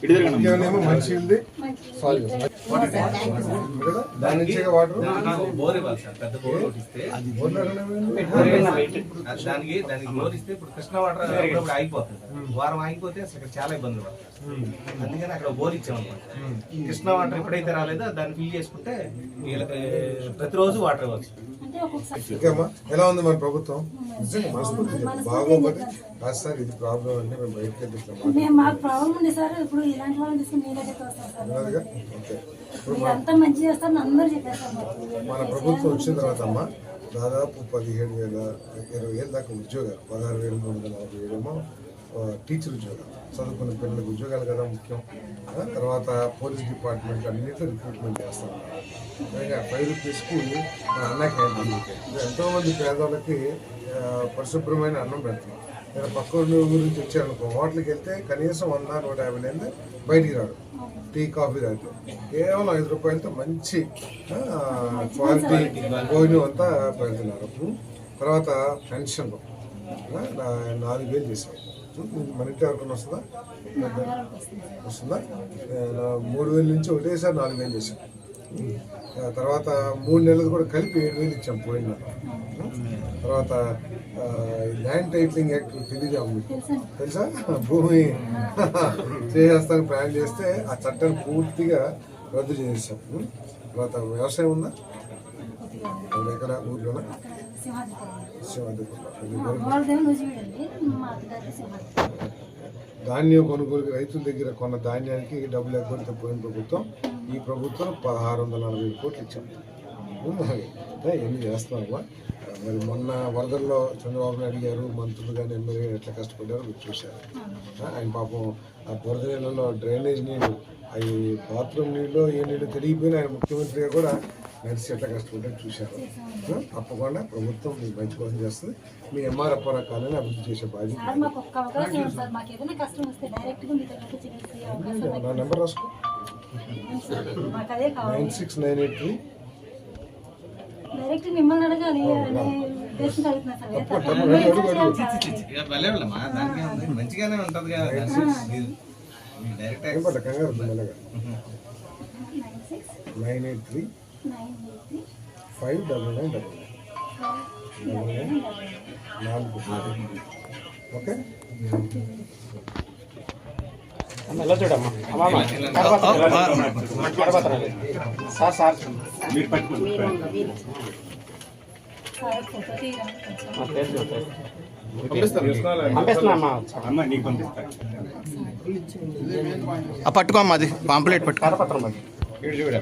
ఇంకేమో మంచి ఉంది దాని నుంచి వాటర్ బోర్ ఇవ్వాలి సార్, పెద్ద బోర్ కొట్టిస్తే దానికి బోర్ ఇస్తే ఇప్పుడు కృష్ణ వాటర్ ఆగిపోతుంది సార్. వారం ఆగిపోతే అసలు ఇక్కడ చాలా ఇబ్బందులు పడతాయి. అందుకని అక్కడ బోర్ ఇచ్చామన్నమాట. కృష్ణ వాటర్ ఎప్పుడైతే రాలేదో దాన్ని ఫిల్ చేసుకుంటే వీళ్ళకి ప్రతిరోజు వాటర్ ఇవ్వచ్చు. ఇంకేమ్మా ఎలా ఉంది మన ప్రభుత్వం? నిజంగా మనస్ఫూర్తి బాగోపోతే కాదు సార్, ఇది ప్రాబ్లం అంటే మేము బయటకి వెళ్తున్నాం. మాకు ప్రాబ్లం ఉంది సార్. ఇప్పుడు ఇలాంటి వాళ్ళని తీసుకుని మీ దగ్గరికి వస్తాం సార్. అంతా మంచి చేస్తారని అందరూ చెప్పారు సార్. మన ప్రభుత్వం వచ్చిన తర్వాత అమ్మా దాదాపు 17,000 20,000 దాకా ఉద్యోగాలు, 16,347 టీచర్ ఉద్యోగాలు, చదువుకున్న పిల్లలకు ఉద్యోగాలు కదా ముఖ్యం. తర్వాత పోలీస్ డిపార్ట్మెంట్ అన్నింటిలో రిక్రూట్మెంట్ చేస్తాం. పైగా 5 రూపీస్కి మన అన్న క్యాంటీన్ ఎంతోమంది పేదవాళ్ళకి పరిశుభ్రమైన అన్నం పెడతాం. నేను పక్క గురించి వచ్చారనుకో, హోటల్కి వెళ్తే కనీసం 100-150 మంది బయటికి రాడు, టీ కాఫీ తాగితే కేవలం 5 రూపాయలతో మంచి క్వాలిటీ భోజనం అంతా పెడుతున్నారు. తర్వాత పెన్షన్లు 4,000 చేశాం. మన ఇంటి ఎవరికైనా వస్తుందా? 3,000 నుంచి ఒకటేసారి 4,000 చేశాం. తర్వాత 3 నెలలు కూడా కలిపి 7,000 ఇచ్చాం పోయిన. తర్వాత ల్యాండ్ టైటిలింగ్ యాక్ట్ తెలియదా మీకు? తెలుసా? భూమి చేసేస్తానికి ప్లాన్ చేస్తే ఆ చట్టాన్ని పూర్తిగా రద్దు చేసేసాం. తర్వాత వ్యవసాయం ఉందా ఎక్కడ? ఊర్లోనా? ధాన్యం కొనుగోలుకి రైతుల దగ్గర కొన్న ధాన్యానికి డబ్బులు ఎగ్గొడితే పోయిన ప్రభుత్వం, ఈ ప్రభుత్వం 1,640 కోట్లు ఇచ్చాం. ఎన్ని చేస్తున్నామా? మరి మొన్న వరదల్లో చంద్రబాబు నాయుడు గారు, మంత్రులు కానీ ఎమ్మెల్యే ఎట్లా కష్టపడ్డారో మీరు చూశారు. ఆయన పాపం ఆ బురద నీళ్ళలో డ్రైనేజ్ నీళ్ళు, అవి బాత్రూమ్ నీళ్ళు, ఏ నీళ్ళు తెలియపోయినా ఆయన ముఖ్యమంత్రిగా కూడా నడిచి ఎట్లా కష్టపడ్డారో చూశారు. తప్పకుండా ప్రభుత్వం మీకు మంచి కోసం చేస్తుంది. మీ ఎంఆర్ఎఫ్ రకాలని అభివృద్ధి చేసే బాధ్యత. నా నెంబర్ రాసుకో, 96,983. డైరెక్ట్ మిమ్మల్ని అడగాలి. మంచిగానే ఉంటుంది కదా. కంగారు 983 599 ఓకే. ఎలా చూడమ్మా సార్ సార్ మీరు పట్టుకోమ్మా, అది పాంప్లెట్ పట్టుకో. కరపత్రం అది చూడ